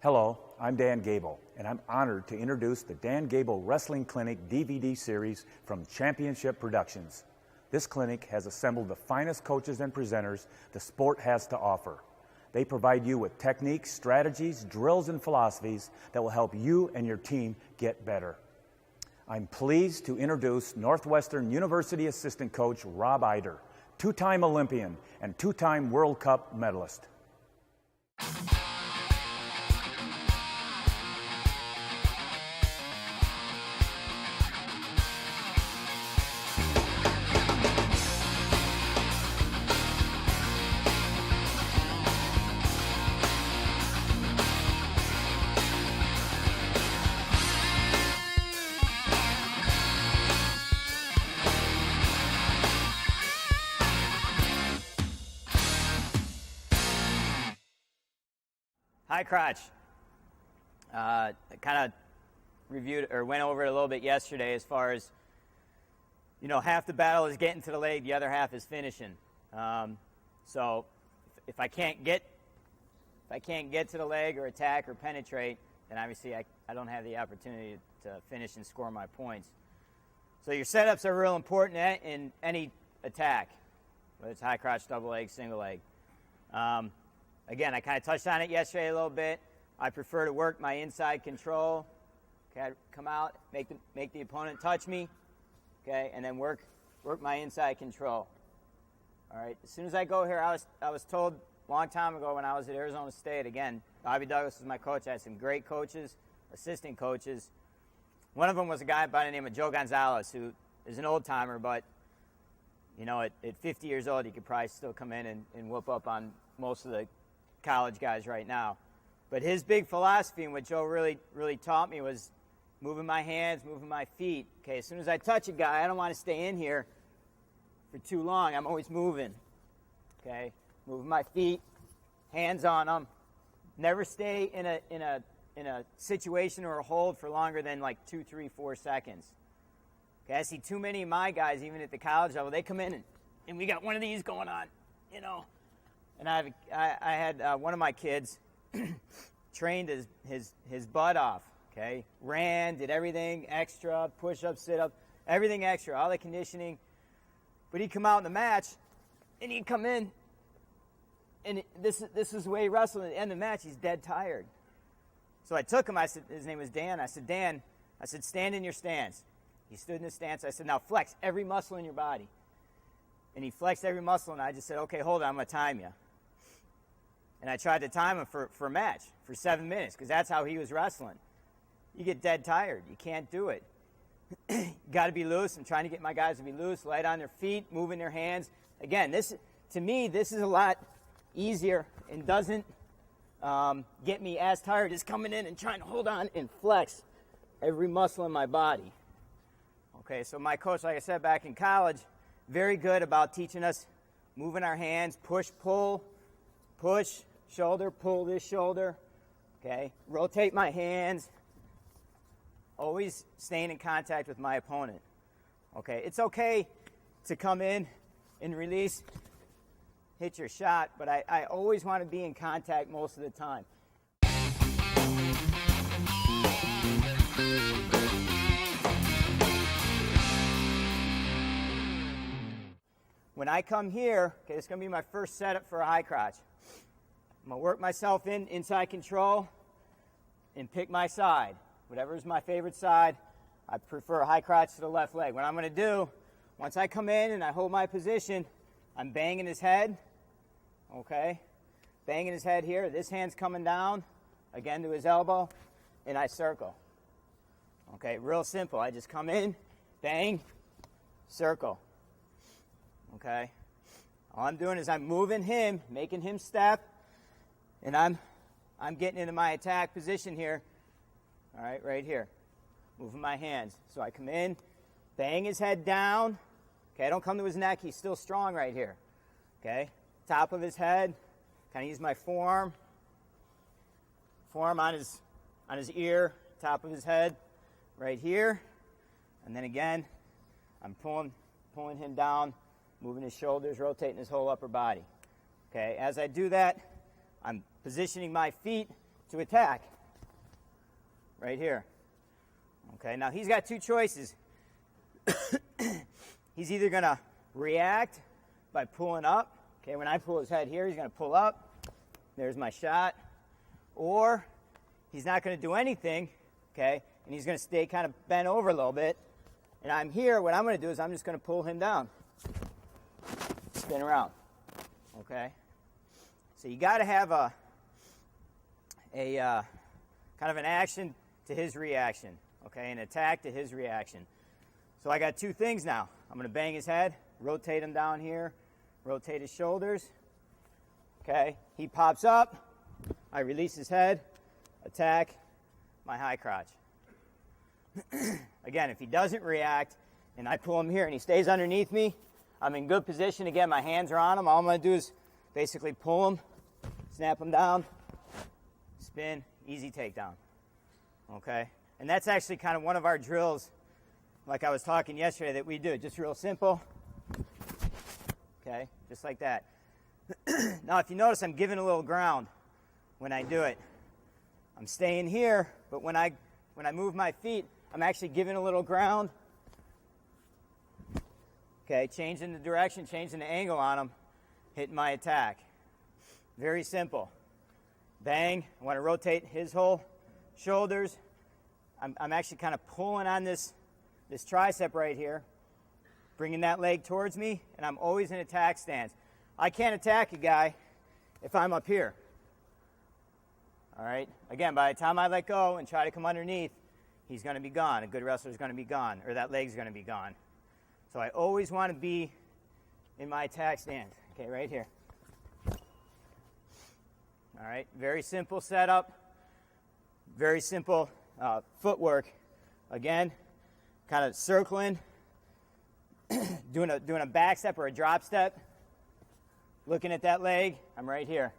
Hello, I'm Dan Gable, and I'm honored to introduce the Dan Gable Wrestling Clinic DVD series from Championship Productions. This clinic has assembled the finest coaches and presenters the sport has to offer. They provide you with techniques, strategies, drills, and philosophies that will help you and your team get better. I'm pleased to introduce Northwestern University assistant coach Rob Eiter, two-time Olympian and two-time World Cup medalist. Hi, Crotch. I kind of reviewed or went over it a little bit yesterday as far as, half the battle is getting to the leg, the other half is finishing. So if I can't get to the leg or attack or penetrate, then obviously I don't have the opportunity to finish and score my points. So your setups are real important in any attack, whether it's high crotch, double leg, single leg. Again, I kind of touched on it yesterday a little bit. I prefer to work my inside control. Okay, I come out, make the opponent touch me, okay, and then work my inside control. All right. As soon as I go here, I was told a long time ago when I was at Arizona State. Again, Bobby Douglas was my coach. I had some great coaches, assistant coaches. One of them was a guy by the name of Joe Gonzalez, who is an old timer, but at 50 years old, he could probably still come in and whoop up on most of the college guys right now. But his big philosophy and what Joe really taught me was moving my hands, moving my feet. Okay, as soon as I touch a guy, I don't want to stay in here for too long. I'm always moving. Okay, moving my feet, hands on them. Never stay in a situation or a hold for longer than like 2, 3, 4 seconds. Okay, I see too many of my guys, even at the college level, they come in and we got one of these going on, And I had one of my kids trained his butt off, okay? Ran, did everything extra, push-up, sit-up, everything extra, all the conditioning. But he'd come out in the match, and he'd come in, and this is the way he wrestled. At the end of the match, he's dead tired. So I took him. I said, his name was Dan. I said, Dan, stand in your stance. He stood in his stance. I said, now flex every muscle in your body. And he flexed every muscle, and I just said, okay, hold on, I'm going to time you. And I tried to time him for a match for 7 minutes because that's how he was wrestling. You get dead tired. You can't do it. You got to be loose. I'm trying to get my guys to be loose, light on their feet, moving their hands. Again, to me, this is a lot easier and doesn't get me as tired as coming in and trying to hold on and flex every muscle in my body. Okay, so my coach, like I said, back in college, very good about teaching us moving our hands, push, pull, push, shoulder, pull this shoulder, okay? Rotate my hands, always staying in contact with my opponent, okay? It's okay to come in and release, hit your shot, but I always want to be in contact most of the time. When I come here, okay, it's going to be my first setup for a high crotch. I'm going to work myself inside control and pick my side. Whatever is my favorite side, I prefer a high crotch to the left leg. What I'm going to do, once I come in and I hold my position, I'm banging his head, okay? Banging his head here. This hand's coming down, again to his elbow, and I circle. Okay, real simple. I just come in, bang, circle. Okay? All I'm doing is I'm moving him, making him step, and I'm getting into my attack position here. All right, right here. Moving my hands. So I come in, bang his head down. Okay, I don't come to his neck. He's still strong right here. Okay? Top of his head. Kind of use my forearm on his ear, top of his head, right here. And then again, I'm pulling him down, moving his shoulders, rotating his whole upper body. Okay, as I do that, I'm positioning my feet to attack. Right here. Okay, now he's got two choices. He's either going to react by pulling up. Okay, when I pull his head here, he's going to pull up. There's my shot. Or he's not going to do anything, okay, and he's going to stay kind of bent over a little bit. And I'm here. What I'm going to do is I'm just going to pull him down. Spin around. Okay? So you got to have a kind of an action to his reaction, okay, an attack to his reaction. So I got two things now. I'm going to bang his head, rotate him down here, rotate his shoulders. Okay, he pops up. I release his head, attack my high crotch. Again, if he doesn't react and I pull him here and he stays underneath me, I'm in good position. Again, my hands are on him. All I'm going to do is basically pull him, snap him down, spin, easy takedown. Okay? And that's actually kind of one of our drills, like I was talking yesterday, that we do. Just real simple. Okay? Just like that. Now, if you notice, I'm giving a little ground when I do it. I'm staying here, but when I move my feet, I'm actually giving a little ground. Okay, changing the direction, changing the angle on him, hitting my attack. Very simple. Bang. I want to rotate his whole shoulders. I'm actually kind of pulling on this tricep right here, bringing that leg towards me, and I'm always in attack stance. I can't attack a guy if I'm up here. All right? Again, by the time I let go and try to come underneath, he's going to be gone. A good wrestler's going to be gone, or that leg's going to be gone. So I always want to be in my attack stance. Okay, right here. All right, very simple setup. Very simple footwork. Again, kind of circling, doing a back step or a drop step. Looking at that leg, I'm right here.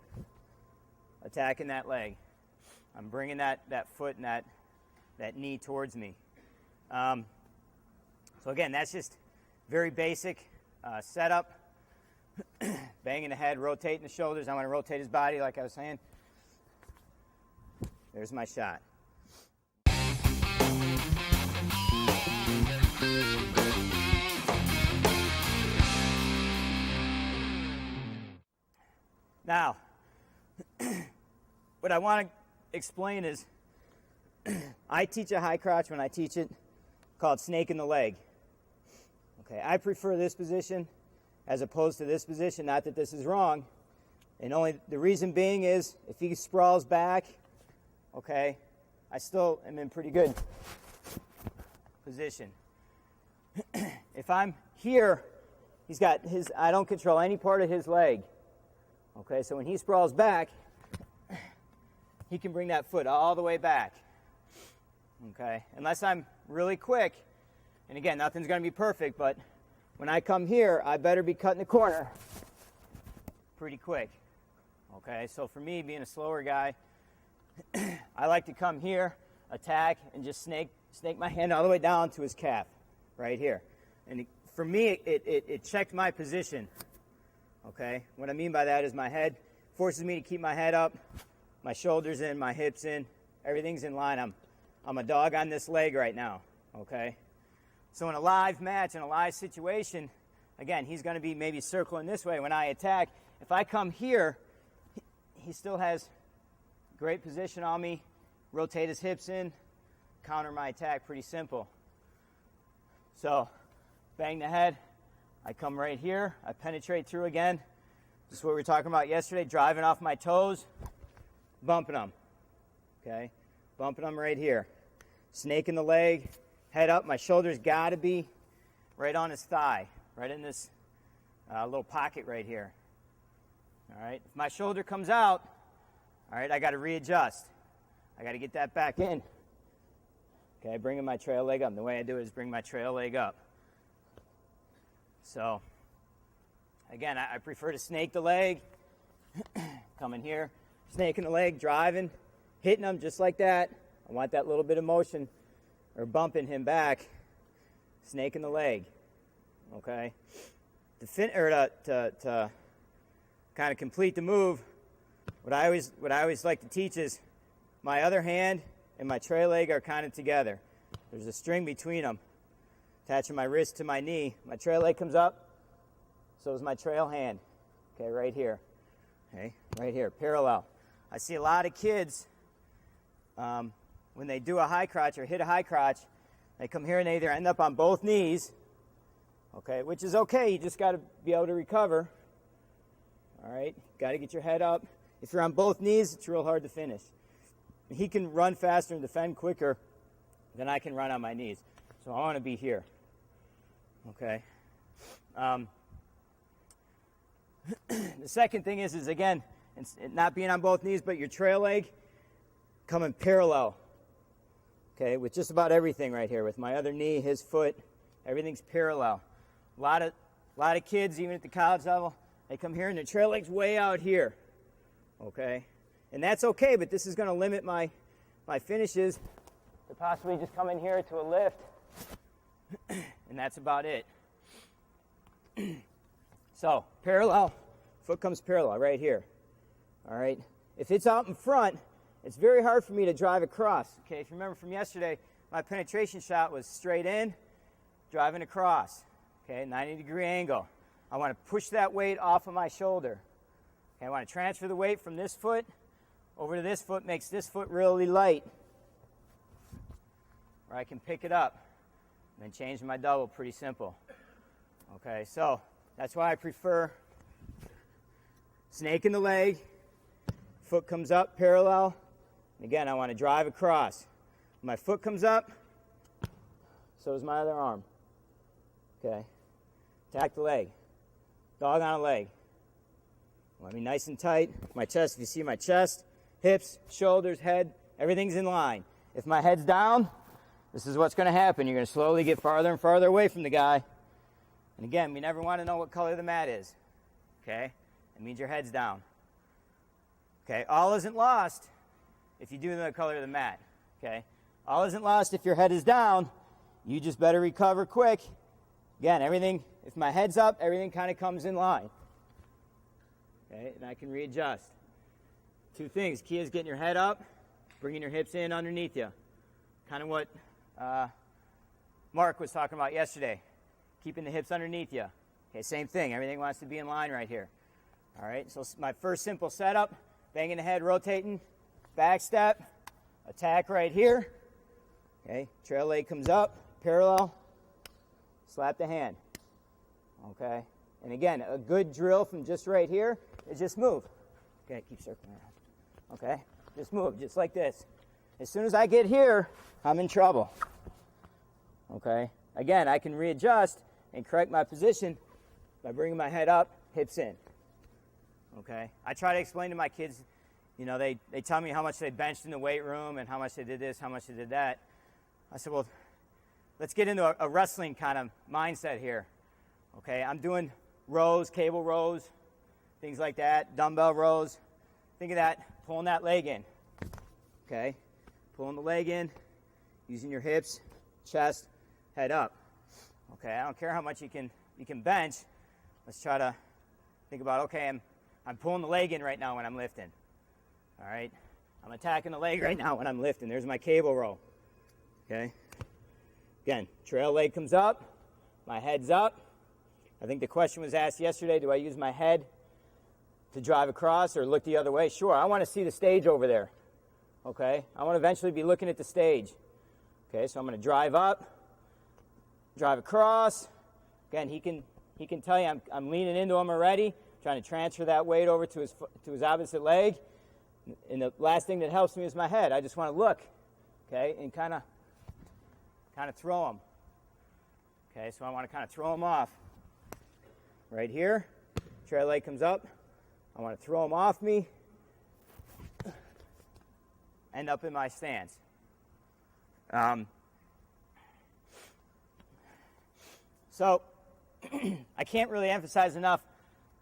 Attacking that leg. I'm bringing that foot and that knee towards me. So again, that's just very basic setup. Banging the head, rotating the shoulders. I want to rotate his body like I was saying. There's my shot. Now, what I want to explain is I teach a high crotch when I teach it called snake in the leg. Okay, I prefer this position as opposed to this position. Not that this is wrong. And only the reason being is if he sprawls back, okay, I still am in pretty good position. If I'm here, I don't control any part of his leg. Okay, so when he sprawls back, he can bring that foot all the way back. Okay, unless I'm really quick, and again, nothing's going to be perfect, but when I come here, I better be cutting the corner pretty quick. Okay, so for me, being a slower guy, I like to come here, attack, and just snake my hand all the way down to his calf, right here. And for me, it checked my position. Okay, what I mean by that is my head forces me to keep my head up, my shoulders in, my hips in, everything's in line. I'm a dog on this leg right now. Okay, so in a live match, in a live situation, again, he's going to be maybe circling this way when I attack. If I come here, he still has great position on me, rotate his hips in, counter my attack, pretty simple. So, bang the head, I come right here, I penetrate through again. This is what we were talking about yesterday, driving off my toes, bumping them. Okay, bumping them right here. Snake in the leg, head up, my shoulders got to be right on his thigh, right in this little pocket right here. All right, if my shoulder comes out, all right, I got to readjust. I got to get that back in. Okay, bringing my trail leg up. The way I do it is bring my trail leg up. So, again, I prefer to snake the leg. Coming here, snaking the leg, driving, hitting him just like that. I want that little bit of motion or bumping him back. Snaking the leg. Okay? To kind of complete the move, what I always like to teach is my other hand and my trail leg are kind of together. There's a string between them, attaching my wrist to my knee. My trail leg comes up, so is my trail hand. Okay, right here. Okay, right here, parallel. I see a lot of kids, when they do a high crotch or hit a high crotch, they come here and they either end up on both knees, okay, which is okay. You just got to be able to recover. All right, got to get your head up. If you're on both knees, it's real hard to finish. He can run faster and defend quicker than I can run on my knees. So I want to be here. Okay. The second thing is again, it's not being on both knees, but your trail leg coming parallel. Okay, with just about everything right here. With my other knee, his foot, everything's parallel. A lot of kids, even at the college level, they come here and their trail leg's way out here. Okay, and that's okay, but this is going to limit my finishes to possibly just come in here to a lift, and that's about it. So, parallel, foot comes parallel right here. All right, if it's out in front, it's very hard for me to drive across. Okay, if you remember from yesterday, my penetration shot was straight in, driving across. Okay, 90-degree angle. I want to push that weight off of my shoulder. Okay, I want to transfer the weight from this foot over to this foot, makes this foot really light. Or I can pick it up and then change my double, pretty simple. Okay, so that's why I prefer snake in the leg, foot comes up parallel. Again, I want to drive across. My foot comes up, so does my other arm. Okay. Attack the leg. Dog on a leg. Want me nice and tight. My chest, if you see my chest, hips, shoulders, head, everything's in line. If my head's down, this is what's going to happen. You're going to slowly get farther and farther away from the guy. And again, we never want to know what color the mat is. Okay? It means your head's down. Okay? All isn't lost if you do the color of the mat. Okay? All isn't lost if your head is down. You just better recover quick. Again, everything, if my head's up, everything kind of comes in line. Okay? And I can readjust. Two things. Key is getting your head up, bringing your hips in underneath you. Kind of what Mark was talking about yesterday. Keeping the hips underneath you. Okay, same thing. Everything wants to be in line right here. All right, so my first simple setup, banging the head, rotating, back step, attack right here. Okay, trail leg comes up, parallel, slap the hand. Okay, and again, a good drill from just right here is just move. Okay, keep circling around. Okay, just move, just like this. As soon as I get here, I'm in trouble. Okay, again, I can readjust and correct my position by bringing my head up, hips in. Okay, I try to explain to my kids, you know, they tell me how much they benched in the weight room and how much they did this, how much they did that. I said, well, let's get into a wrestling kind of mindset here. Okay, I'm doing rows, cable rows, things like that, dumbbell rows. Think of that, pulling that leg in. Okay, pulling the leg in, using your hips, chest, head up. Okay, I don't care how much you can bench. Let's try to think about, okay, I'm pulling the leg in right now when I'm lifting. All right, I'm attacking the leg right now when I'm lifting. There's my cable row. Okay, again, trail leg comes up, my head's up. I think the question was asked yesterday, do I use my head to drive across or look the other way? Sure, I want to see the stage over there. Okay, I want to eventually be looking at the stage. Okay, so I'm going to drive up, drive across. Again, he can tell you I'm leaning into him already, trying to transfer that weight over to his opposite leg. And the last thing that helps me is my head. I just want to look, okay, and kind of throw him. Okay, so I want to kind of throw him off. Right here, trail leg comes up. I want to throw him off me, end up in my stance. So I can't really emphasize enough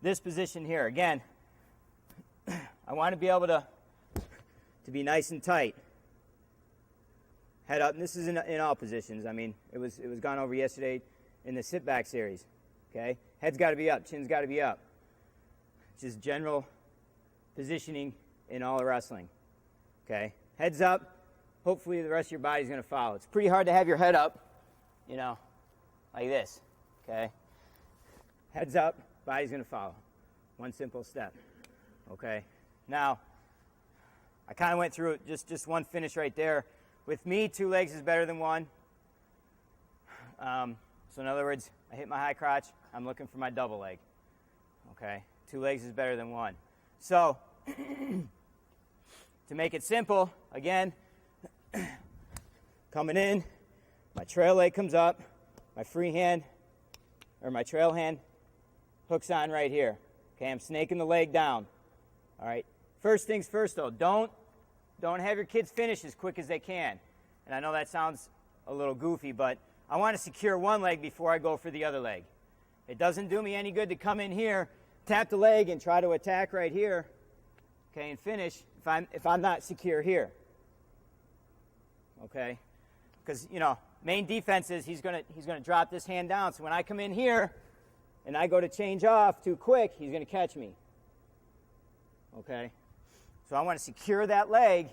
this position here. Again, I want to be able to be nice and tight. Head up, and this is in all positions. I mean, it was gone over yesterday in the sit-back series. Okay, head's got to be up, chin's got to be up. Just general positioning in all of wrestling. Okay, heads up. Hopefully the rest of your body's going to follow. It's pretty hard to have your head up, you know, like this, okay? Heads up, body's going to follow. One simple step, okay? Now, I kind of went through it, just one finish right there. With me, 2 legs is better than 1. So in other words, I hit my high crotch, I'm looking for my double leg, okay? 2 legs is better than 1. So, to make it simple, again, coming in, my trail leg comes up, my free hand, or my trail hand, hooks on right here. Okay, I'm snaking the leg down. All right, first things first though, don't have your kids finish as quick as they can. And I know that sounds a little goofy, but I want to secure one leg before I go for the other leg. It doesn't do me any good to come in here, tap the leg, and try to attack right here, okay, and finish if I'm not secure here. Okay, because main defense is he's gonna drop this hand down. So when I come in here and I go to change off too quick, he's gonna catch me. Okay, so I want to secure that leg.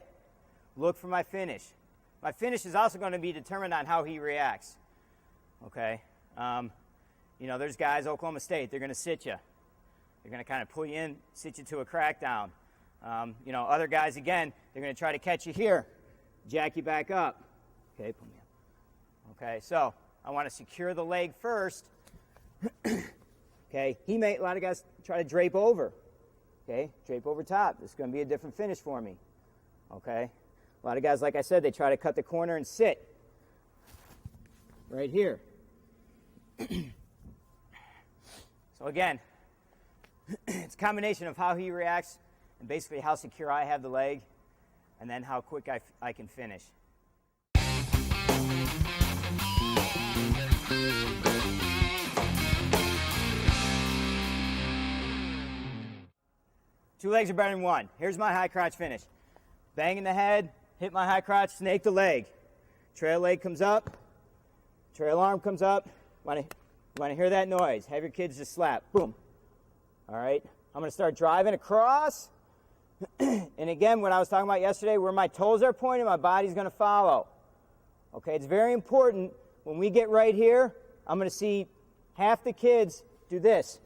Look for my finish. My finish is also going to be determined on how he reacts. Okay, there's guys Oklahoma State. They're gonna sit you. They're gonna kind of pull you in, sit you to a crackdown. Other guys again, they're gonna try to catch you here. Jack you back up. Okay, pull me up. Okay, so I want to secure the leg first. Okay, a lot of guys try to drape over. Okay, drape over top. This is going to be a different finish for me. Okay, a lot of guys, like I said, they try to cut the corner and sit. Right here. So again, it's a combination of how he reacts and basically how secure I have the leg, and then how quick I can finish. Two legs are better than one. Here's my high crotch finish. Bang in the head, hit my high crotch, snake the leg. Trail leg comes up, trail arm comes up. Want to hear that noise? Have your kids just slap. Boom. All right. I'm going to start driving across. And again, what I was talking about yesterday, where my toes are pointing, my body's going to follow. Okay, it's very important when we get right here, I'm going to see half the kids do this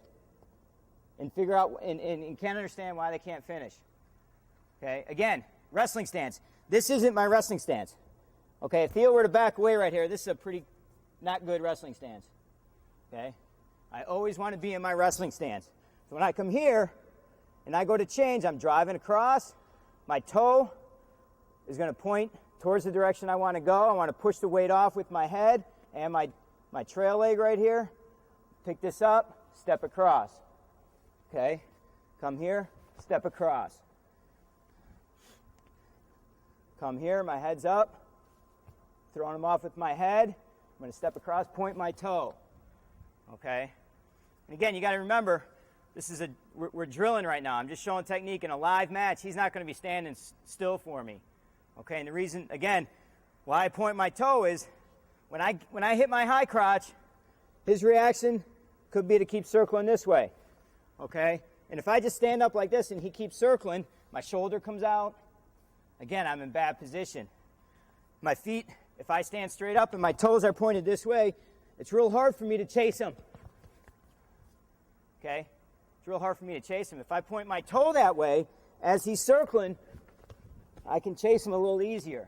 and figure out and can't understand why they can't finish. Okay, again, wrestling stance. This isn't my wrestling stance. Okay, if Theo were to back away right here, this is a pretty not good wrestling stance. Okay, I always want to be in my wrestling stance. So when I come here, and I go to change, I'm driving across. My toe is going to point towards the direction I want to go. I want to push the weight off with my head and my trail leg right here. Pick this up, step across. Okay, come here, step across. Come here, my head's up. Throwing them off with my head. I'm going to step across, point my toe. Okay, and again, you got to remember, we're drilling right now. I'm just showing technique. In a live match, he's not going to be standing still for me. Okay, and the reason, again, why I point my toe is when I hit my high crotch, his reaction could be to keep circling this way. Okay, and if I just stand up like this and he keeps circling, my shoulder comes out. Again, I'm in bad position. My feet, if I stand straight up and my toes are pointed this way, it's real hard for me to chase him. Okay? It's real hard for me to chase him. If I point my toe that way, as he's circling, I can chase him a little easier.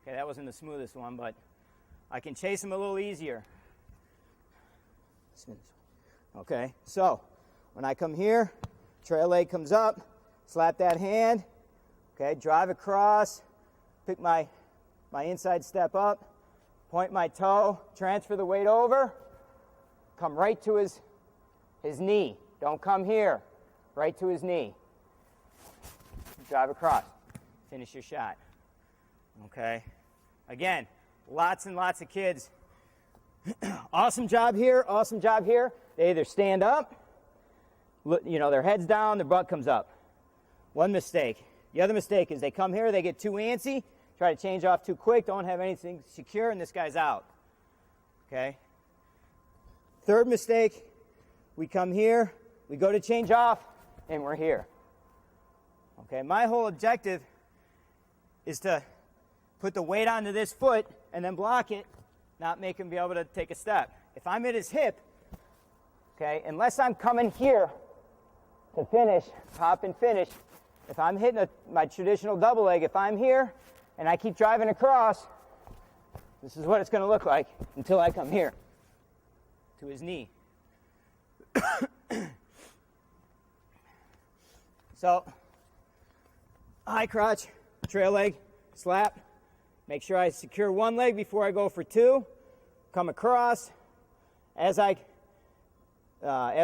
Okay, that wasn't the smoothest one, but I can chase him a little easier. Okay, so when I come here, trail leg comes up, slap that hand, okay, drive across, pick my inside step up, point my toe, transfer the weight over, come right to his knee. Don't come here, right to his knee. Drive across, finish your shot. Okay, again, lots and lots of kids. Awesome job here, awesome job here. They either stand up, their head's down, their butt comes up. One mistake. The other mistake is they come here, they get too antsy, try to change off too quick, don't have anything secure, and this guy's out. Okay? Third mistake, we come here, we go to change off, and we're here. Okay, my whole objective is to put the weight onto this foot and then block it, not make him be able to take a step. If I'm at his hip, okay, unless I'm coming here to finish, pop and finish, if I'm hitting my traditional double leg, if I'm here and I keep driving across, this is what it's going to look like until I come here to his knee. So, high crotch, trail leg, slap. Make sure I secure one leg before I go for two. Come across. As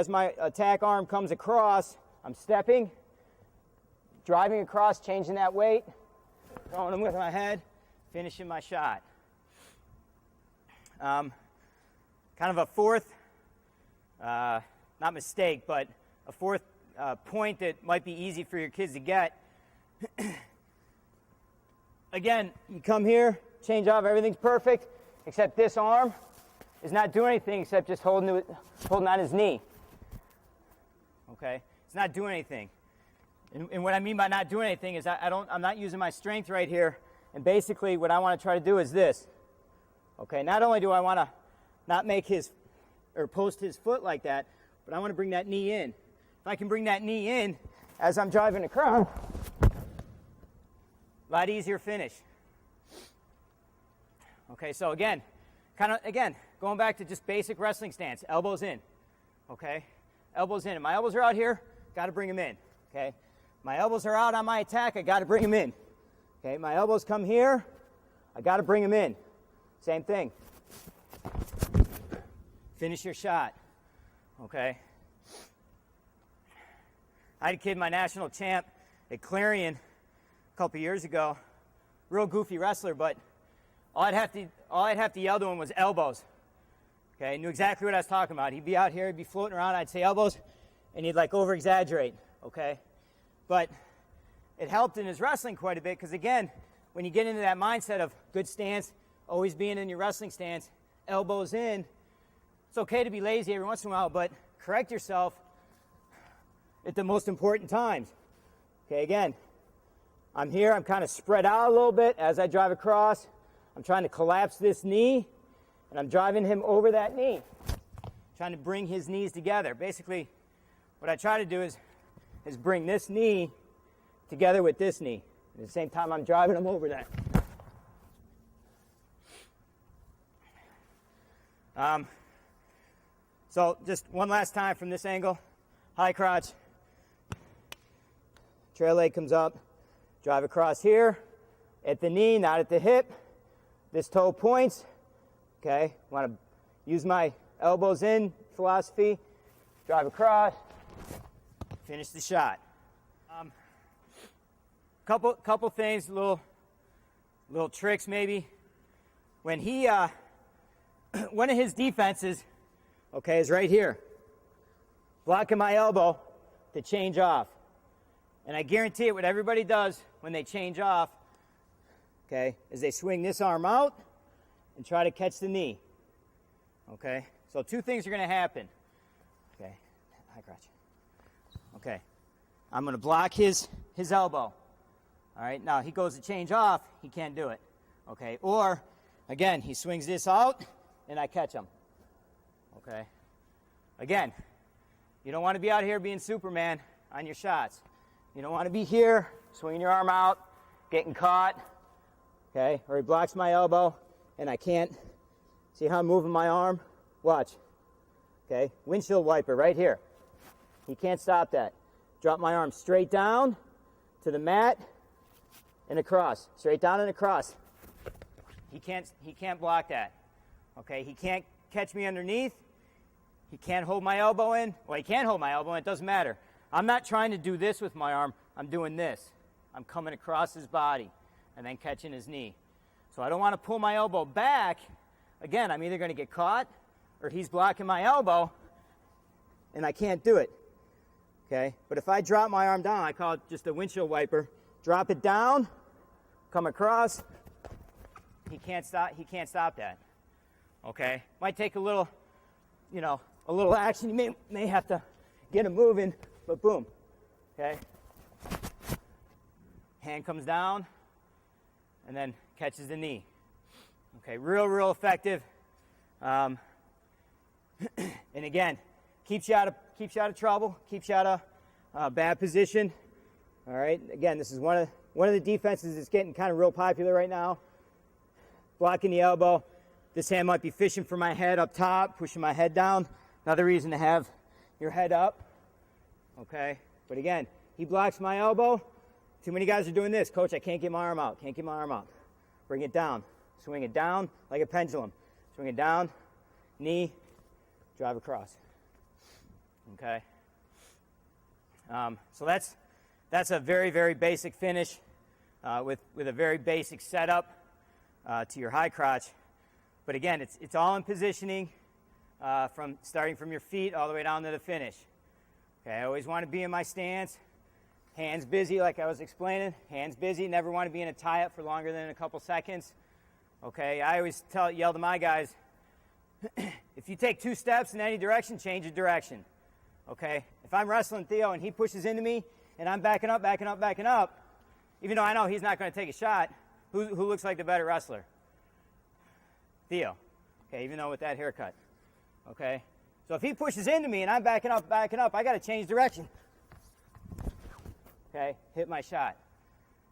my attack arm comes across, I'm stepping, driving across, changing that weight, throwing them with my head, finishing my shot. Kind of a fourth, not mistake, but a fourth point that might be easy for your kids to get. Again, you come here, change off, everything's perfect, except this arm is not doing anything except just holding on his knee. Okay? It's not doing anything. And what I mean by not doing anything is I'm not using my strength right here. And basically what I want to try to do is this. Okay? Not only do I want to not make post his foot like that, but I want to bring that knee in. If I can bring that knee in as I'm driving across, a lot easier finish. Okay, so again, going back to just basic wrestling stance, elbows in. Okay? Elbows in. And my elbows are out here, got to bring them in. Okay? My elbows are out on my attack, I got to bring them in. Okay? My elbows come here, I got to bring them in. Same thing. Finish your shot. Okay? I had a kid, my national champ at Clarion a couple years ago. Real goofy wrestler, but all I'd have to yell to him was elbows. Okay, I knew exactly what I was talking about. He'd be out here, he'd be floating around, I'd say elbows, and he'd like over-exaggerate, okay? But it helped in his wrestling quite a bit, because again, when you get into that mindset of good stance, always being in your wrestling stance, elbows in, it's okay to be lazy every once in a while, but correct yourself at the most important times. Okay, again, I'm here, I'm kind of spread out a little bit as I drive across. I'm trying to collapse this knee, and I'm driving him over that knee. Trying to bring his knees together. Basically, what I try to do is bring this knee together with this knee. At the same time, I'm driving him over that. So just one last time from this angle. High crotch. Trail leg comes up. Drive across here. At the knee, not at the hip. This toe points. Okay, want to use my elbows in philosophy. Drive across. Finish the shot. Couple things, little tricks maybe. When he, one of his defenses, okay, is right here. Blocking my elbow to change off. And I guarantee it, what everybody does when they change off, okay, is they swing this arm out and try to catch the knee. Okay, so two things are going to happen. Okay, high crotch. Okay, I'm going to block his elbow. All right, now he goes to change off, he can't do it. Okay, or again, he swings this out and I catch him. Okay, again, you don't want to be out here being Superman on your shots. You don't want to be here, swinging your arm out, getting caught. Okay, or he blocks my elbow and I can't. See how I'm moving my arm? Watch. Okay, windshield wiper right here. He can't stop that. Drop my arm straight down to the mat and across. Straight down and across. He can't block that. Okay, he can't catch me underneath. He can't hold my elbow in. Well, he can hold my elbow in, it doesn't matter. I'm not trying to do this with my arm. I'm doing this. I'm coming across his body and then catching his knee. So I don't want to pull my elbow back. Again, I'm either going to get caught or he's blocking my elbow and I can't do it. Okay? But if I drop my arm down, I call it just a windshield wiper, drop it down, come across, he can't stop that. Okay? Might take a little action. You may have to get him moving, but boom. Okay? Hand comes down, and then catches the knee. Okay, real effective. And again, keeps you out of trouble, keeps you out of bad position. All right. Again, this is one of the defenses that's getting kind of real popular right now. Blocking the elbow. This hand might be fishing for my head up top, pushing my head down. Another reason to have your head up. Okay. But again, he blocks my elbow. Too many guys are doing this. Coach, I can't get my arm out. Can't get my arm out. Bring it down. Swing it down like a pendulum. Swing it down, knee, drive across. Okay. So that's a very basic finish with a very basic setup to your high crotch. But again, it's all in positioning from starting from your feet all the way down to the finish. Okay, I always want to be in my stance. Hands busy, like I was explaining. Hands busy. Never want to be in a tie-up for longer than a couple seconds. Okay, I always yell to my guys, if you take 2 steps in any direction, change the direction. Okay, if I'm wrestling Theo and he pushes into me and I'm backing up, even though I know he's not going to take a shot, who looks like the better wrestler? Theo. Okay, even though with that haircut. Okay, so if he pushes into me and I'm backing up, I got to change direction. Okay, hit my shot.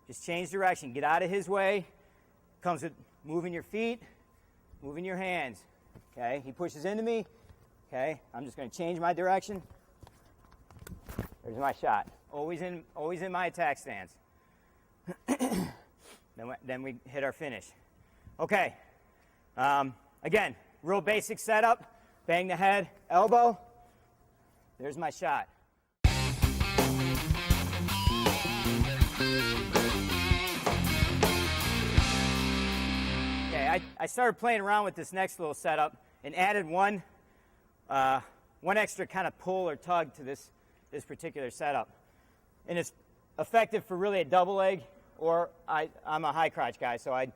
Just change direction. Get out of his way. Comes with moving your feet, moving your hands. Okay, he pushes into me. Okay, I'm just going to change my direction. There's my shot. Always in my attack stance. Then we hit our finish. Okay. Again, real basic setup. Bang the head, elbow. There's my shot. Okay, I started playing around with this next little setup and added one extra kind of pull or tug to this particular setup. And it's effective for really a double leg, or I'm a high crotch guy, so I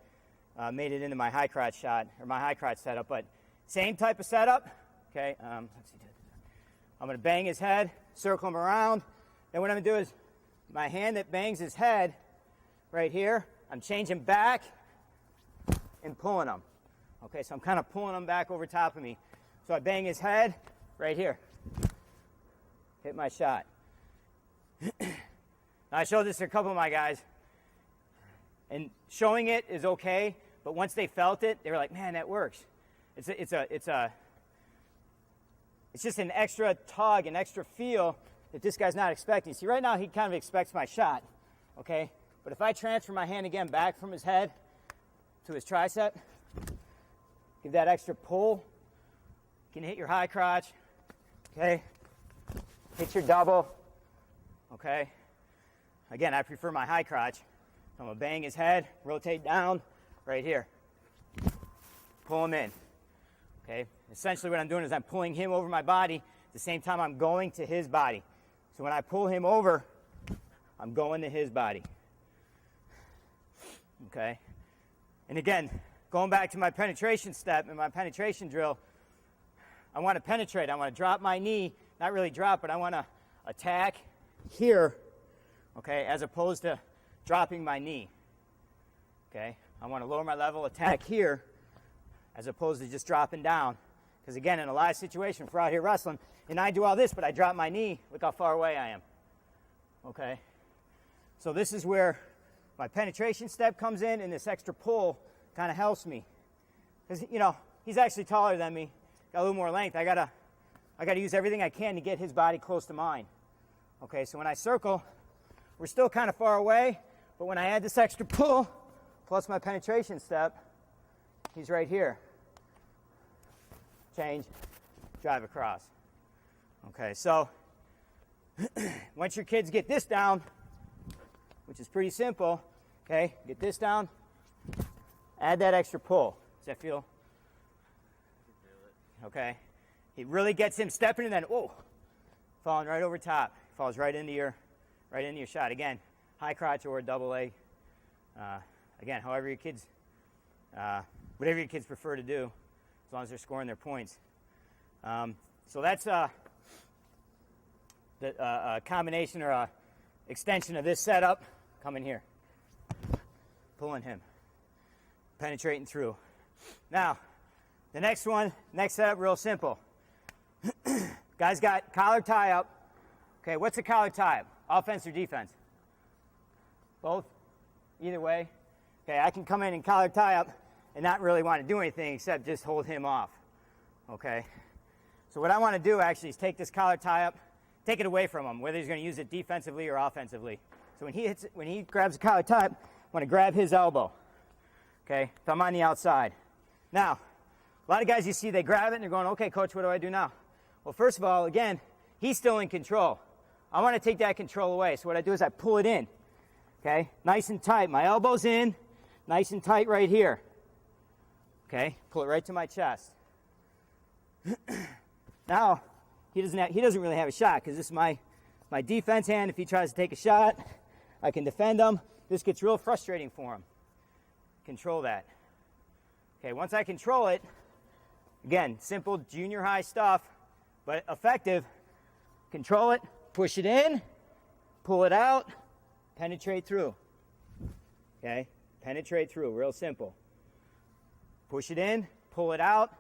made it into my high crotch shot, or my high crotch setup. But same type of setup. Okay, let's see. I'm going to bang his head, circle him around. Then what I'm going to do is my hand that bangs his head right here, I'm changing back and pulling him. Okay, so I'm kind of pulling him back over top of me. So I bang his head right here. Hit my shot. Now I showed this to a couple of my guys, and showing it is okay, but once they felt it, they were like, "Man, that works." It's just an extra tug, an extra feel that this guy's not expecting. See, right now he kind of expects my shot, okay? But if I transfer my hand again back from his head to his tricep, give that extra pull, you can hit your high crotch, okay? Hit your double, okay? Again, I prefer my high crotch. I'm going to bang his head, rotate down, right here. Pull him in, okay? Essentially what I'm doing is I'm pulling him over my body at the same time I'm going to his body. So when I pull him over, I'm going to his body, okay? And again, going back to my penetration step and my penetration drill, I want to penetrate. I want to drop my knee, not really drop, but I want to attack here, okay, as opposed to dropping my knee, okay? I want to lower my level, attack here, as opposed to just dropping down. Because again, in a live situation, if we're out here wrestling, and I do all this, but I drop my knee, look how far away I am, okay? So this is where my penetration step comes in, and this extra pull kind of helps me. Because, you know, he's actually taller than me, got a little more length. I gotta use everything I can to get his body close to mine. Okay, so when I circle, we're still kind of far away, but when I add this extra pull, plus my penetration step, he's right here. Change, drive across. Okay, so once your kids get this down, which is pretty simple, okay, get this down, add that extra pull. Does that feel? Okay. It really gets him stepping and then, whoa, falling right over top. Falls right into your shot. Again, high crotch or double leg. Again, whatever your kids prefer to do, as long as they're scoring their points. So that's a combination or a extension of this setup. Come in here. Pulling him. penetrating through. Now, the next setup, real simple. Guys got collar tie up. Okay, what's a collar tie up? Offense or defense? Both? Either way? Okay, I can come in and collar tie up and not really want to do anything except just hold him off. Okay? So what I want to do actually is take this collar tie up, take it away from him, whether he's going to use it defensively or offensively. So when he grabs a collar tie up, I want to grab his elbow. Okay? If I'm on the outside. Now, a lot of guys you see, they grab it and they're going, okay, coach, what do I do now? Well, first of all, again, he's still in control. I want to take that control away. So what I do is I pull it in. Okay? Nice and tight. My elbow's in. Nice and tight right here. Okay? Pull it right to my chest. Now, he doesn't really have a shot because this is my defense hand. If he tries to take a shot, I can defend him. This gets real frustrating for him. Control that. Okay, once I control it, again, simple junior high stuff, but effective. Control it, push it in, pull it out, penetrate through. Okay, penetrate through, real simple. Push it in, pull it out,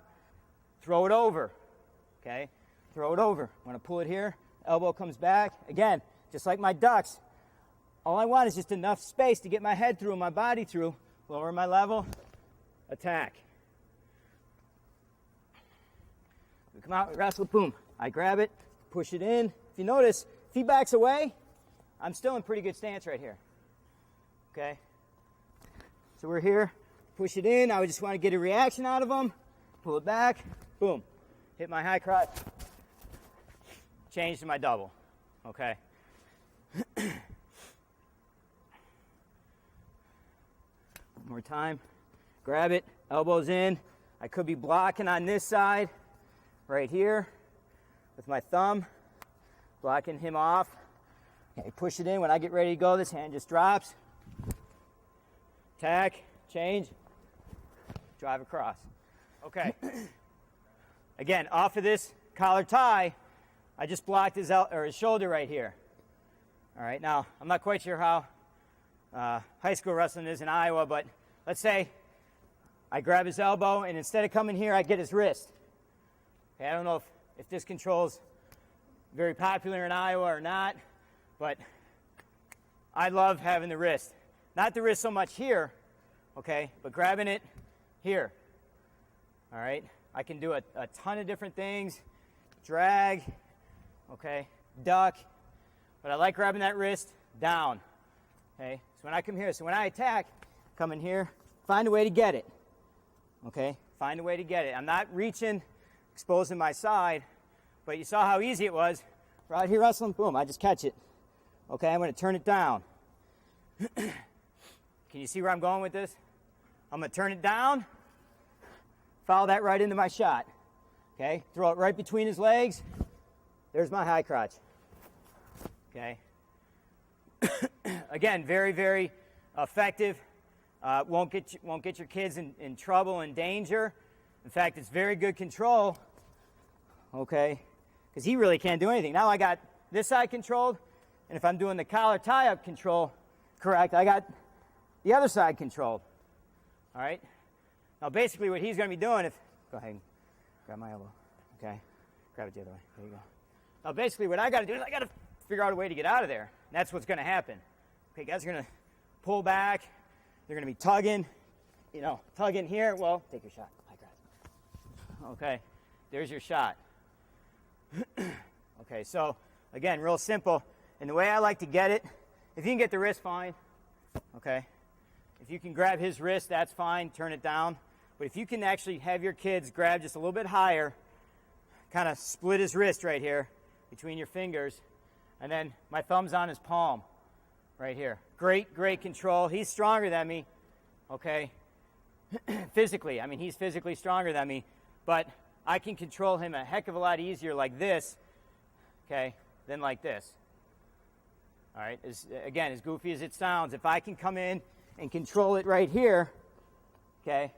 throw it over. Okay, throw it over. I want to pull it here, elbow comes back. Again, just like my ducks, all I want is just enough space to get my head through and my body through, lower my level, attack. We come out, we wrestle, boom. I grab it, push it in. If you notice, if he backs away, I'm still in pretty good stance right here. Okay? So we're here, push it in. I would just want to get a reaction out of him. Pull it back, boom. Hit my high crotch. Change to my double. Okay? One more time. Grab it, elbows in. I could be blocking on this side, right here, with my thumb, blocking him off. Okay, push it in. When I get ready to go, this hand just drops. Attack, change, drive across. Okay. Again, off of this collar tie, I just blocked his shoulder right here. All right, now, I'm not quite sure how high school wrestling is in Iowa, but let's say I grab his elbow, and instead of coming here, I get his wrist. Okay, I don't know if this control's very popular in Iowa or not, but I love having the wrist. Not the wrist so much here, okay, but grabbing it here. All right, I can do a ton of different things. Drag, okay, duck, but I like grabbing that wrist down. Okay, so when I come here, so when I attack, come in here, find a way to get it. Okay, find a way to get it. I'm not reaching, exposing my side, but you saw how easy it was. Right here wrestling, boom, I just catch it. Okay, I'm going to turn it down. Can you see where I'm going with this? I'm going to turn it down, follow that right into my shot. Okay, throw it right between his legs. There's my high crotch. Okay. Again, very, very effective. Won't get your kids in trouble and danger. In fact, it's very good control. Okay, because he really can't do anything. Now I got this side controlled, and if I'm doing the collar tie-up control, correct, I got the other side controlled. All right. Now basically, what he's going to be doing, go ahead and grab my elbow. Okay, grab it the other way. There you go. Now basically, what I got to do is I got to figure out a way to get out of there. And that's what's going to happen. Okay, guys are going to pull back. They're going to be tugging, tugging here. Well, take your shot. Okay, there's your shot. Okay, so again, real simple. And the way I like to get it, if you can get the wrist, fine. Okay, if you can grab his wrist, that's fine. Turn it down. But if you can actually have your kids grab just a little bit higher, kind of split his wrist right here between your fingers, and then my thumb's on his palm right here. Great, great control. He's stronger than me, okay? Physically. I mean, he's physically stronger than me, but I can control him a heck of a lot easier like this, okay, than like this. All right? Again, as goofy as it sounds, if I can come in and control it right here, okay,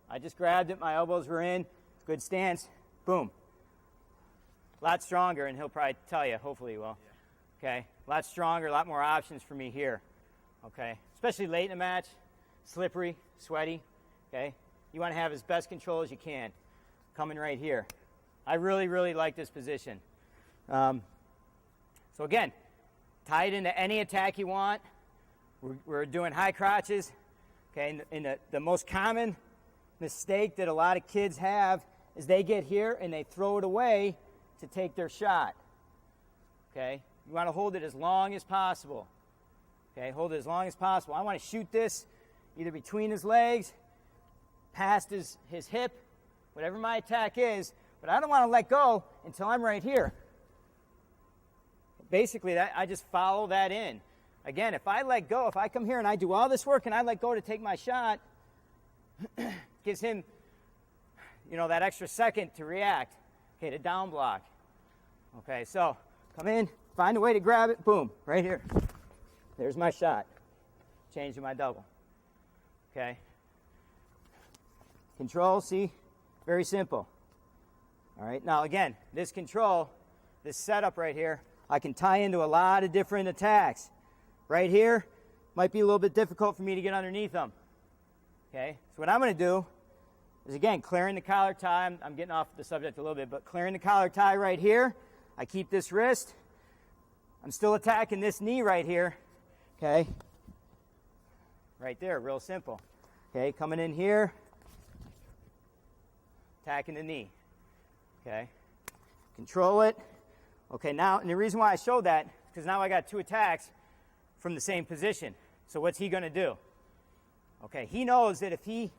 I just grabbed it, my elbows were in, good stance, boom. A lot stronger, and he'll probably tell you, hopefully he will. Okay, a lot stronger, a lot more options for me here. Okay, especially late in the match, slippery, sweaty. okay? You want to have as best control as you can. Coming right here. I really, really like this position. So again, tie it into any attack you want. We're doing high crotches. Okay, and the most common mistake that a lot of kids have is they get here and they throw it away to take their shot. Okay, you want to hold it as long as possible. Okay, hold it as long as possible. I want to shoot this either between his legs, past his hip, whatever my attack is, but I don't want to let go until I'm right here. Basically, I just follow that in. Again, if I let go, if I come here and I do all this work and I let go to take my shot, gives him, that extra second to react. Okay, to down block. Okay, so come in, find a way to grab it, boom, right here. There's my shot. Change to my double. Okay. Control, see? Very simple. All right, now again, this control, this setup right here, I can tie into a lot of different attacks. Right here, might be a little bit difficult for me to get underneath them. Okay, so what I'm going to do is, again, clearing the collar tie. I'm getting off the subject a little bit, but clearing the collar tie right here. I keep this wrist. I'm still attacking this knee right here. Okay, right there, real simple. Okay, coming in here, attacking the knee. Okay, control it. Okay, now, and the reason why I showed that is because now I got two attacks from the same position. So what's he going to do? Okay, he knows that if he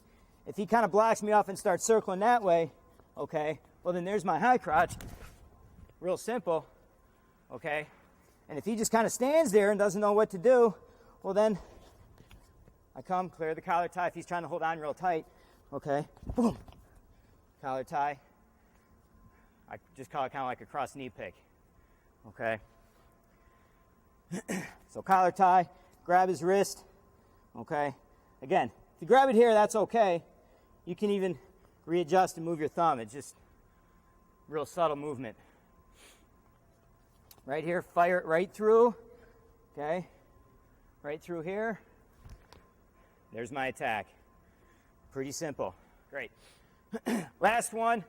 kind of blocks me off and starts circling that way, okay, well then there's my high crotch. Real simple, okay? And if he just kind of stands there and doesn't know what to do, well then I come, clear the collar tie if he's trying to hold on real tight, okay, boom, collar tie. I just call it kind of like a cross knee pick, okay? So collar tie, grab his wrist, okay? Again, if you grab it here, that's okay. You can even readjust and move your thumb. It's just real subtle movement. Right here, fire it right through, okay? Right through here. There's my attack. Pretty simple. Great. Last one,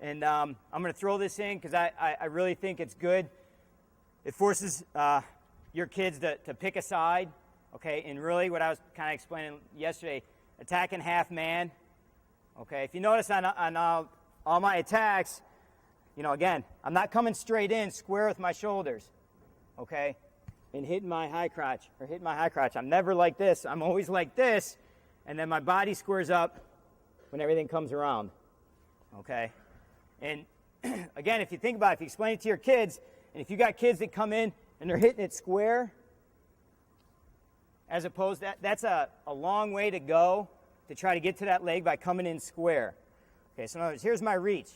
and I'm going to throw this in because I really think it's good. It forces your kids to pick a side, okay? And really what I was kind of explaining yesterday, attacking half man, okay? If you notice on all my attacks, again, I'm not coming straight in square with my shoulders, okay? And hitting my high crotch, I'm never like this. I'm always like this, and then my body squares up when everything comes around, okay? And again, if you think about it, if you explain it to your kids, and if you got kids that come in and they're hitting it square, as opposed to that's a long way to go to try to get to that leg by coming in square. Okay, so in other words, here's my reach,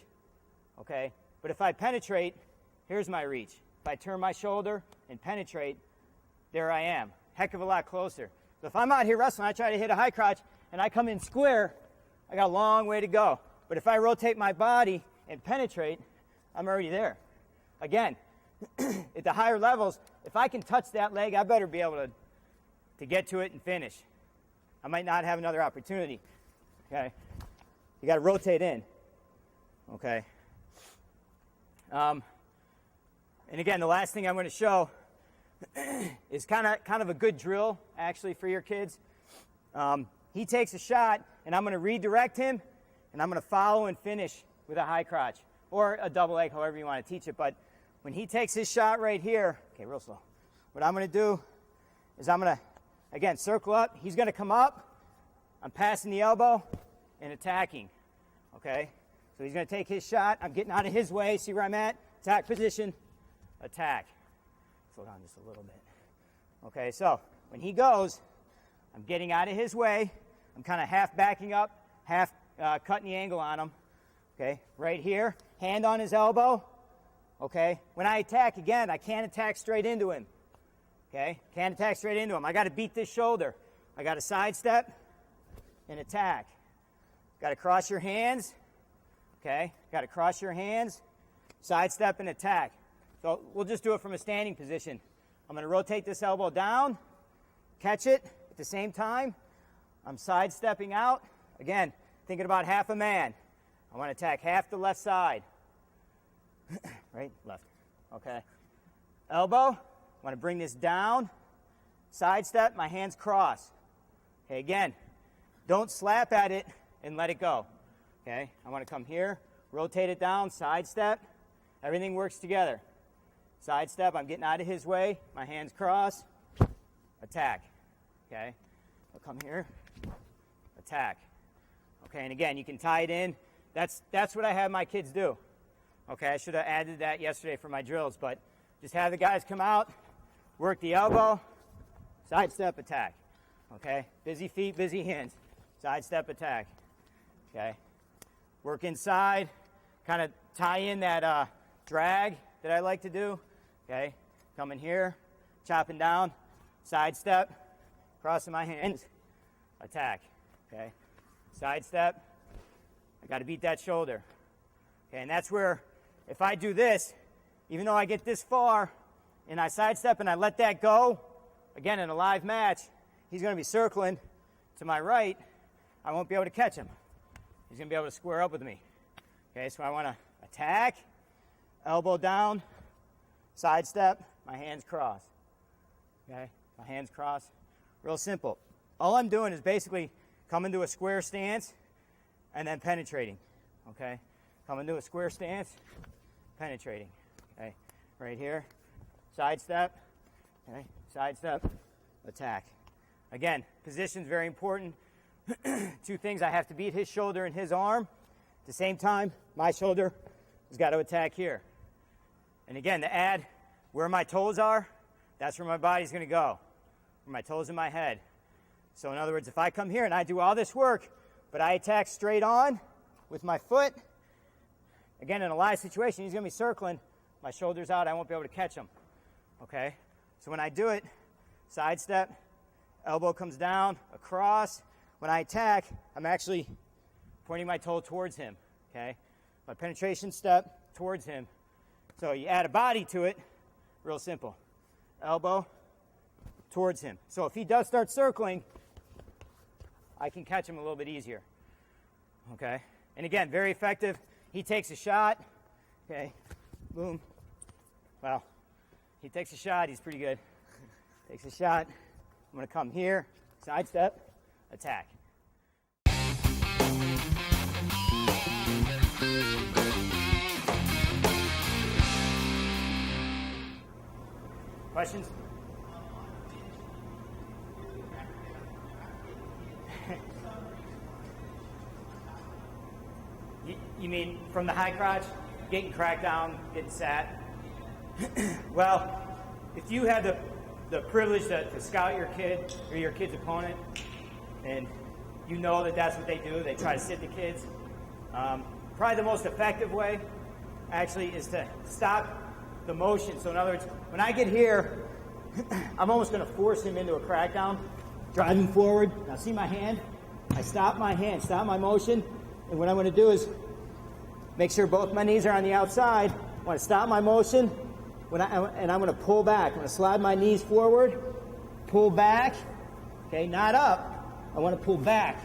okay? But if I penetrate, here's my reach. If I turn my shoulder and penetrate, there I am. Heck of a lot closer. So if I'm out here wrestling, I try to hit a high crotch, and I come in square, I got a long way to go. But if I rotate my body and penetrate, I'm already there. Again, at the higher levels, if I can touch that leg, I better be able to get to it and finish. I might not have another opportunity. Okay? You got to rotate in. Okay? And again, the last thing I'm going to show is kind of a good drill, actually, for your kids. He takes a shot, and I'm going to redirect him, and I'm going to follow and finish with a high crotch or a double leg, however you want to teach it. But when he takes his shot right here, okay, real slow, what I'm going to do is I'm going to, again, circle up. He's going to come up. I'm passing the elbow and attacking, okay? So he's going to take his shot. I'm getting out of his way. See where I'm at? Attack position, attack. Slow down just a little bit. Okay, so when he goes, I'm getting out of his way. I'm kind of half backing up, half cutting the angle on him. Okay, right here, hand on his elbow. Okay, when I attack, again, I can't attack straight into him. Okay, can't attack straight into him. I got to beat this shoulder. I got to sidestep and attack. Got to cross your hands. Okay, got to cross your hands, sidestep and attack. So we'll just do it from a standing position. I'm going to rotate this elbow down, catch it at the same time. I'm sidestepping out, Again, thinking about half a man. I want to attack half the left side. Right, left. Okay. Elbow. I want to bring this down. Sidestep, my hands cross. Okay, again, don't slap at it and let it go. Okay, I want to come here, rotate it down, sidestep. Everything works together. Sidestep, I'm getting out of his way. My hands cross. Attack. Okay, I'll come here. Attack. Okay, and again, you can tie it in. That's what I have my kids do. Okay, I should have added that yesterday for my drills, but just have the guys come out, work the elbow, sidestep, attack. Okay, busy feet, busy hands. Sidestep, attack. Okay, work inside, kind of tie in that drag that I like to do. Okay, coming here, chopping down, sidestep, crossing my hands, attack. Okay, sidestep. I got to beat that shoulder. Okay, and that's where, if I do this, even though I get this far, and I sidestep and I let that go, again, in a live match, he's going to be circling to my right. I won't be able to catch him. He's going to be able to square up with me. Okay, so I want to attack, elbow down, sidestep, my hands cross. Okay, my hands cross. Real simple. All I'm doing is basically coming to a square stance and then penetrating. Okay, coming to a square stance, penetrating. Okay, right here, sidestep, okay, sidestep, attack. Again, position's very important. Two things, I have to beat his shoulder and his arm. At the same time, my shoulder has got to attack here. And again, to add where my toes are, that's where my body's going to go. Where my toes and my head. So in other words, if I come here and I do all this work, but I attack straight on with my foot, again, in a live situation, he's going to be circling. My shoulder's out, I won't be able to catch him. Okay? So when I do it, sidestep, elbow comes down, across. When I attack, I'm actually pointing my toe towards him. Okay? My penetration step towards him. So you add a body to it, real simple. Elbow towards him. So if he does start circling, I can catch him a little bit easier. Okay? And again, very effective. He takes a shot. Okay? Boom. Well, he takes a shot. He's pretty good. Takes a shot. I'm going to come here, sidestep, attack. Questions? You mean from the high crotch, getting cracked down, getting sat? Well, if you had the privilege to scout your kid or your kid's opponent, and you know that that's what they do, they try to sit the kids, probably the most effective way actually is to stop the motion. So in other words, when I get here, I'm almost going to force him into a crackdown, drive him forward. Now see my hand? I stop my hand, stop my motion, and what I'm going to do is make sure both my knees are on the outside. I want to stop my motion, and I'm going to pull back. I'm going to slide my knees forward, pull back, okay, not up. I want to pull back.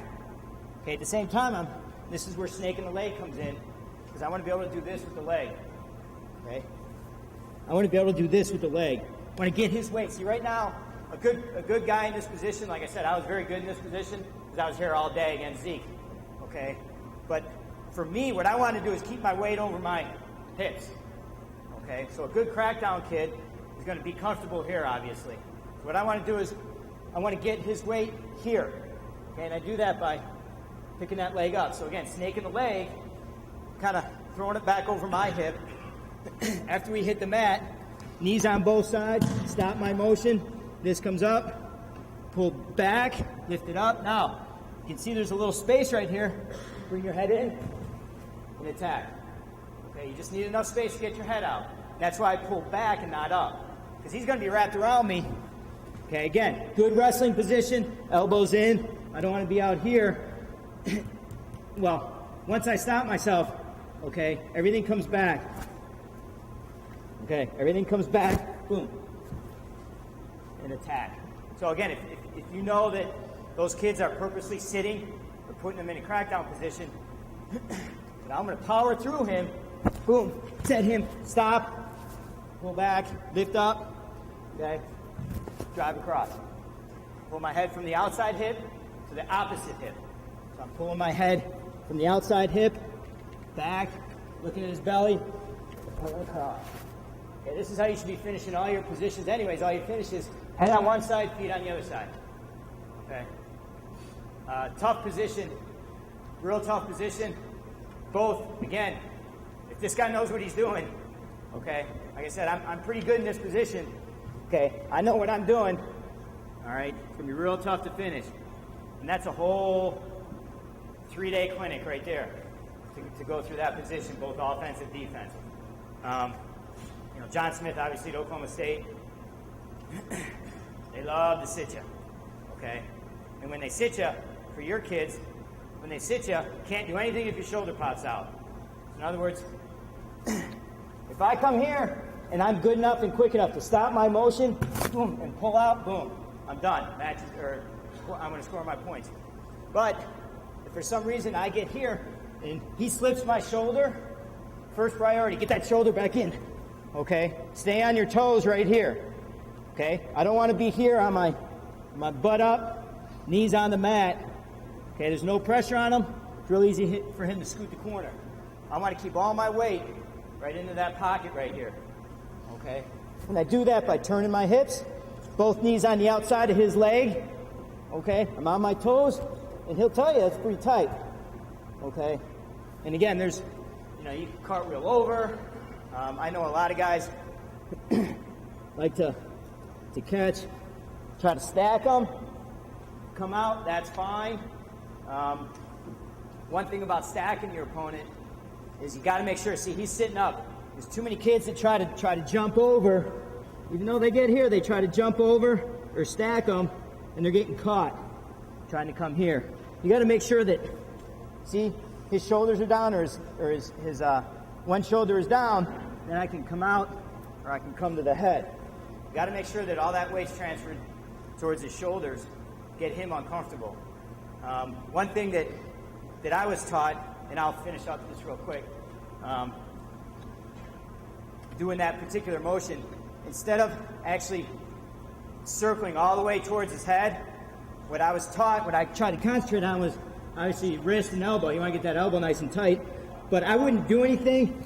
Okay, at the same time, this is where snaking the leg comes in, because I want to be able to do this with the leg. Okay? I want to be able to do this with the leg. I want to get his weight. See, right now, a good guy in this position, like I said, I was very good in this position because I was here all day against Zeke. Okay? But for me, what I want to do is keep my weight over my hips. Okay? So a good crackdown kid is going to be comfortable here, obviously. So what I want to do is I want to get his weight here. Okay? And I do that by picking that leg up. So again, snaking the leg, kind of throwing it back over my hip. After we hit the mat, knees on both sides, stop my motion. This comes up, pull back, lift it up. Now, you can see there's a little space right here. Bring your head in and attack. Okay, you just need enough space to get your head out. That's why I pull back and not up, because he's going to be wrapped around me. Okay, again, good wrestling position, elbows in. I don't want to be out here. Well, once I stop myself, okay, everything comes back. Okay, everything comes back, boom, and attack. So again, if you know that those kids are purposely sitting or putting him in a crackdown position. And I'm going to power through him. Boom. Set him. Stop. Pull back. Lift up. Okay. Drive across. Pull my head from the outside hip to the opposite hip. So I'm pulling my head from the outside hip, back, looking at his belly, pull across. Okay, this is how you should be finishing all your positions anyways. All your finishes, head on one side, feet on the other side. Okay. Tough position, real tough position. Both, again, if this guy knows what he's doing, okay, like I said, I'm pretty good in this position. Okay, I know what I'm doing. All right, it's going to be real tough to finish. And that's a whole 3-day clinic right there to go through that position, both offense and defense. John Smith, obviously, at Oklahoma State, they love to sit you, okay? And when they sit you, for your kids, when they sit you can't do anything if your shoulder pops out. In other words, if I come here and I'm good enough and quick enough to stop my motion, boom, and pull out, boom, I'm done. I'm going to score my points. But if for some reason I get here and he slips my shoulder, first priority, get that shoulder back in. Okay? Stay on your toes right here. Okay? I don't want to be here on my butt up, knees on the mat. Okay? There's no pressure on him. It's real easy for him to scoot the corner. I want to keep all my weight right into that pocket right here. Okay? And I do that by turning my hips, both knees on the outside of his leg. Okay? I'm on my toes, and he'll tell you it's pretty tight. Okay? And again, there's, you can cartwheel over. I know a lot of guys like to catch, try to stack them, come out, that's fine. One thing about stacking your opponent is you got to make sure, see, he's sitting up. There's too many kids that try to jump over. Even though they get here, they try to jump over or stack them, and they're getting caught trying to come here. You got to make sure that, see, his shoulders are down or his one shoulder is down, then I can come out or I can come to the head. You got to make sure that all that weight's transferred towards his shoulders, get him uncomfortable. One thing that I was taught, and I'll finish up this real quick, doing that particular motion, instead of actually circling all the way towards his head, what I was taught, what I tried to concentrate on was obviously wrist and elbow. You want to get that elbow nice and tight. But I wouldn't do anything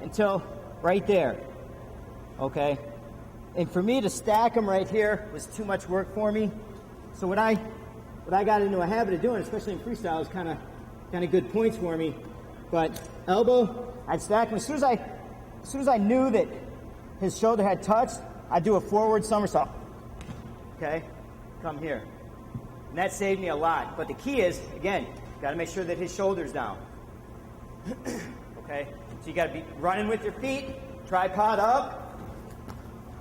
until right there. Okay? And for me to stack them right here was too much work for me. So what I got into a habit of doing, especially in freestyle, is kind of good points for me. But elbow, I'd stack them. As soon as I knew that his shoulder had touched, I'd do a forward somersault. Okay? Come here. And that saved me a lot. But the key is, again, got to make sure that his shoulder's down. Okay? So you got to be running with your feet, tripod up.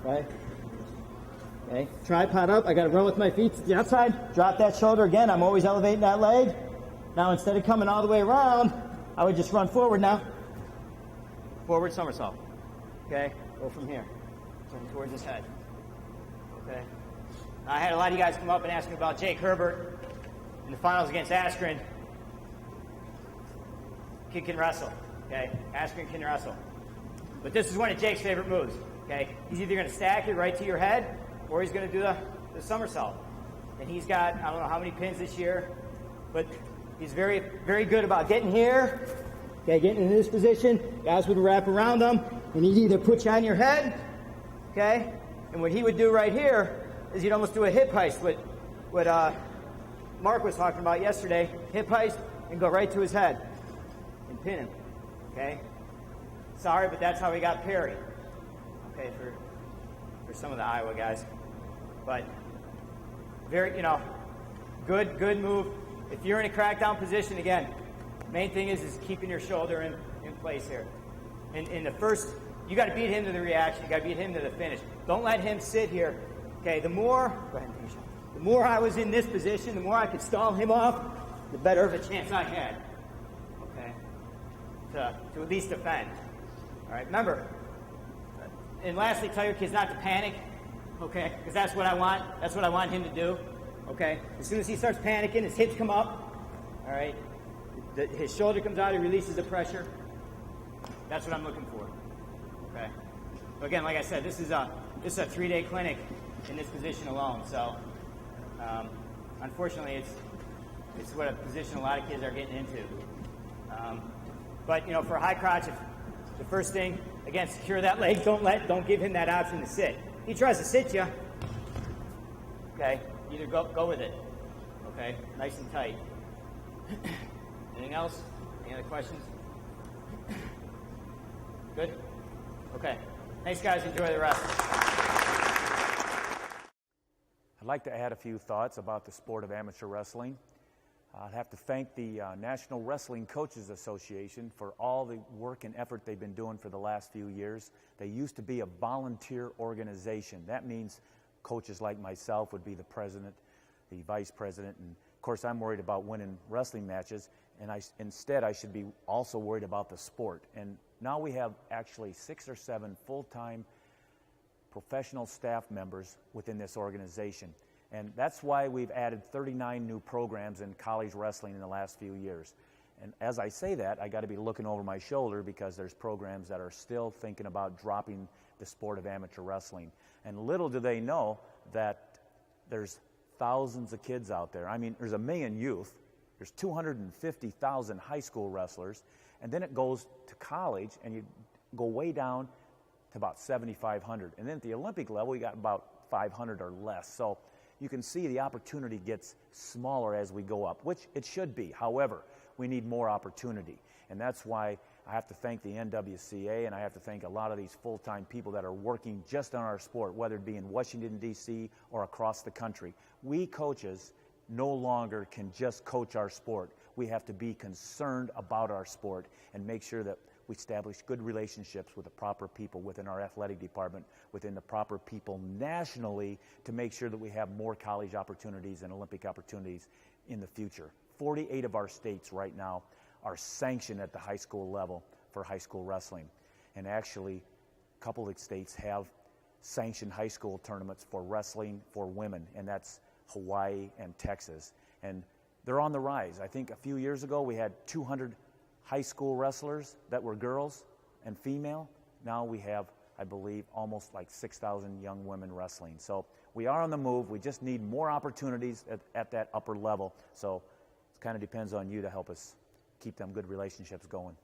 Right? Okay? Tripod up. I got to run with my feet to the outside. Drop that shoulder again. I'm always elevating that leg. Now, instead of coming all the way around, I would just run forward now. Forward somersault. Okay? Go from here. Turn towards his head. Okay? I had a lot of you guys come up and ask me about Jake Herbert in the finals against Askren. Kid can wrestle, okay? Askren can wrestle. But this is one of Jake's favorite moves, okay? He's either going to stack it right to your head, or he's going to do the somersault. And he's got, I don't know how many pins this year, but he's very, very good about getting here, okay, getting in this position. Guys would wrap around him, and he'd either put you on your head, okay? And what he would do right here is you'd almost do a hip heist, what Mark was talking about yesterday, hip heist, and go right to his head and pin him, okay? Sorry, but that's how we got Perry, okay, for some of the Iowa guys. But very, good move. If you're in a crackdown position, again, main thing is keeping your shoulder in place here. In the first, you got to beat him to the reaction. You got to beat him to the finish. Don't let him sit here. Okay, the more I was in this position, the more I could stall him off, the better of a chance I had. Okay, to at least defend. All right, remember. And lastly, tell your kids not to panic. Okay, because that's what I want. That's what I want him to do. Okay, as soon as he starts panicking, his hips come up. All right? His shoulder comes out, he releases the pressure. That's what I'm looking for. Okay? So again, like I said, this is a 3-day clinic in this position alone. So unfortunately, it's what a position a lot of kids are getting into. But you know, for a high crotch, the first thing, again, secure that leg. Don't give him that option to sit. If he tries to sit you, okay, either go with it. Okay, nice and tight. Anything else? Any other questions? Good? Okay. Thanks, guys. Enjoy the rest. I'd like to add a few thoughts about the sport of amateur wrestling. I'd have to thank the National Wrestling Coaches Association for all the work and effort they've been doing for the last few years. They used to be a volunteer organization. That means coaches like myself would be the president, the vice president, and of course I'm worried about winning wrestling matches, and instead I should be also worried about the sport. And now we have actually 6 or 7 full-time professional staff members within this organization. And that's why we've added 39 new programs in college wrestling in the last few years. And as I say that, I got to be looking over my shoulder because there's programs that are still thinking about dropping the sport of amateur wrestling. And little do they know that there's thousands of kids out there. I mean, there's 1 million youth, there's 250,000 high school wrestlers, and then it goes to college, and you go way down to about 7,500. And then at the Olympic level, you got about 500 or less. So you can see the opportunity gets smaller as we go up, which it should be. However, we need more opportunity. And that's why I have to thank the NWCA, and I have to thank a lot of these full-time people that are working just on our sport, whether it be in Washington, D.C. or across the country. We coaches no longer can just coach our sport. We have to be concerned about our sport and make sure that we establish good relationships with the proper people within our athletic department, within the proper people nationally, to make sure that we have more college opportunities and Olympic opportunities in the future. 48 of our states right now are sanctioned at the high school level for high school wrestling. And actually, a couple of states have sanctioned high school tournaments for wrestling for women, and that's Hawaii and Texas. And they're on the rise. I think a few years ago we had 200 high school wrestlers that were girls and female. Now we have, I believe, almost like 6,000 young women wrestling. So we are on the move. We just need more opportunities at that upper level. So it kind of depends on you to help us keep them good relationships going.